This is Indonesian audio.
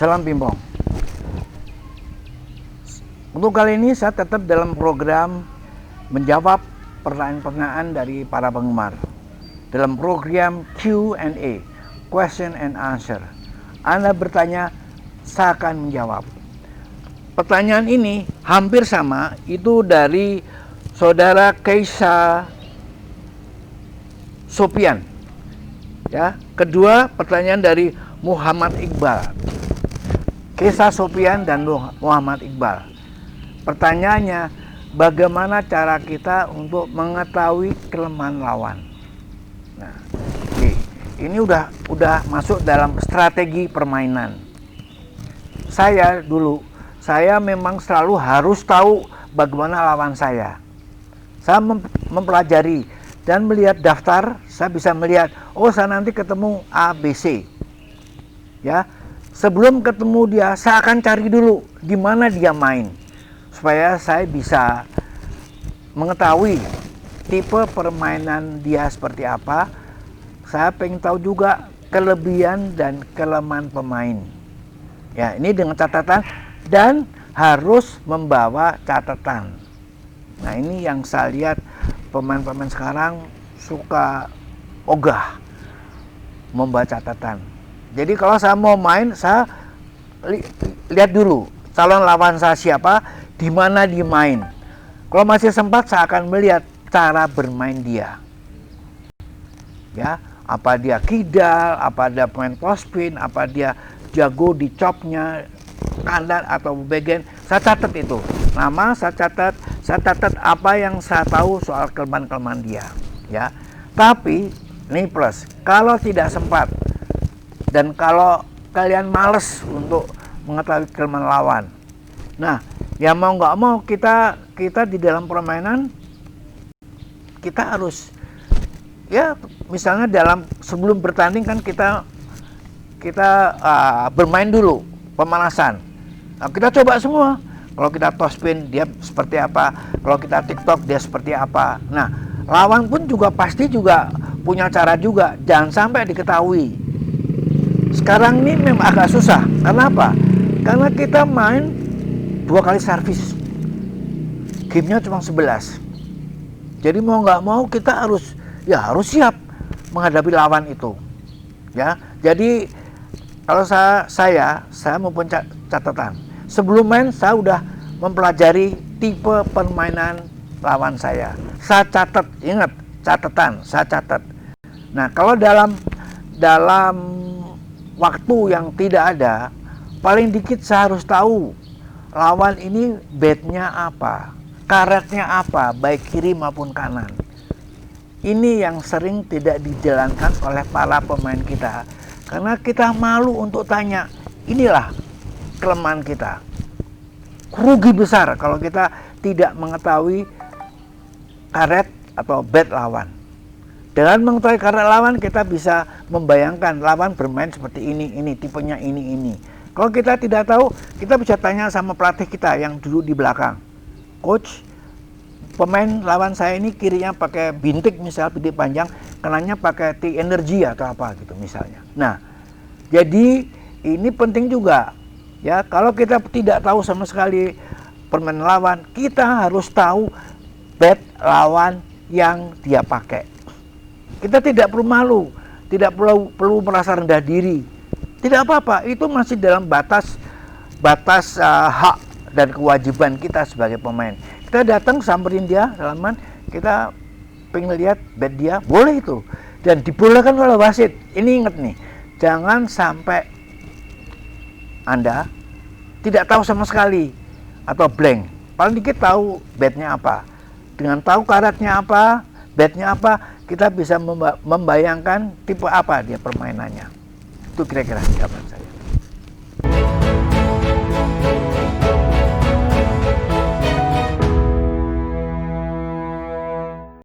Salam Pimpong. Untuk kali ini saya tetap dalam program menjawab pertanyaan-pertanyaan dari para penggemar. Dalam program Q&A, Question and Answer. Anda bertanya, saya akan menjawab. Pertanyaan ini hampir sama, itu dari saudara Keisa Sopian. Ya, kedua pertanyaan dari Muhammad Iqbal. Keisa Sopian dan Muhammad Iqbal. Pertanyaannya, bagaimana cara kita untuk mengetahui kelemahan lawan? Nah, ini udah masuk dalam strategi permainan. Saya memang selalu harus tahu bagaimana lawan saya. Saya mempelajari dan melihat daftar, saya bisa melihat, oh saya nanti ketemu A, B, C. Ya, sebelum ketemu dia, saya akan cari dulu gimana dia main, supaya saya bisa mengetahui tipe permainan dia seperti apa. Saya pengen tahu juga kelebihan dan kelemahan pemain. Ya, ini dengan catatan dan harus membawa catatan. Nah, ini yang saya lihat pemain-pemain sekarang suka ogah membawa catatan. Jadi kalau saya mau main, saya lihat dulu calon lawan saya siapa, di mana dia main. Kalau masih sempat, saya akan melihat cara bermain dia. Ya, apa dia kidal, apa dia pemain post spin, apa dia jago di chopnya kanan atau bagian. Saya catat itu. Nama saya catat apa yang saya tahu soal kelemahan-kelemahan dia. Ya, tapi ini plus. Kalau tidak sempat dan kalau kalian males untuk mengetahui kelemahan lawan, nah, ya mau nggak mau kita di dalam permainan kita harus, ya misalnya sebelum bertanding kan kita bermain dulu pemanasan. Nah, kita coba semua. Kalau kita toss spin dia seperti apa, kalau kita TikTok dia seperti apa. Nah, lawan pun juga pasti juga punya cara juga, jangan sampai diketahui. Sekarang ini memang agak susah. Kenapa? Karena kita main 2 kali servis. Gamenya cuma 11. Jadi mau nggak mau kita harus siap menghadapi lawan itu. Ya, jadi kalau saya mempunyai catatan. Sebelum main saya udah mempelajari tipe permainan lawan saya. Saya catat, ingat catatan, saya catat. Nah, kalau dalam waktu yang tidak ada, paling dikit saya harus tahu lawan ini bednya apa, karetnya apa, baik kiri maupun kanan. Ini yang sering tidak dijalankan oleh para pemain kita, karena kita malu untuk tanya. Inilah kelemahan kita. Rugi besar kalau kita tidak mengetahui karet atau bet lawan. Dengan mengetahui karet lawan, kita bisa membayangkan lawan bermain seperti ini, tipenya ini. Kalau kita tidak tahu, kita bisa tanya sama pelatih kita yang duduk di belakang. Coach, pemain lawan saya ini kirinya pakai bintik, misal bintik panjang, kanannya pakai T-energy atau apa gitu misalnya. Nah, jadi ini penting juga. Ya, kalau kita tidak tahu sama sekali permainan lawan, kita harus tahu bet lawan yang dia pakai. Kita tidak perlu malu, tidak perlu merasa rendah diri. Tidak apa-apa, itu masih dalam batas hak dan kewajiban kita sebagai pemain. Kita datang samperin dia, salaman, kita pengen lihat bet dia, boleh itu. Dan dibolehkan oleh wasit. Ini ingat nih, jangan sampai Anda tidak tahu sama sekali atau blank. Paling dikit tahu betnya apa. Dengan tahu karetnya apa, betnya apa, kita bisa membayangkan tipe apa dia permainannya. Itu kira-kira jawaban saya.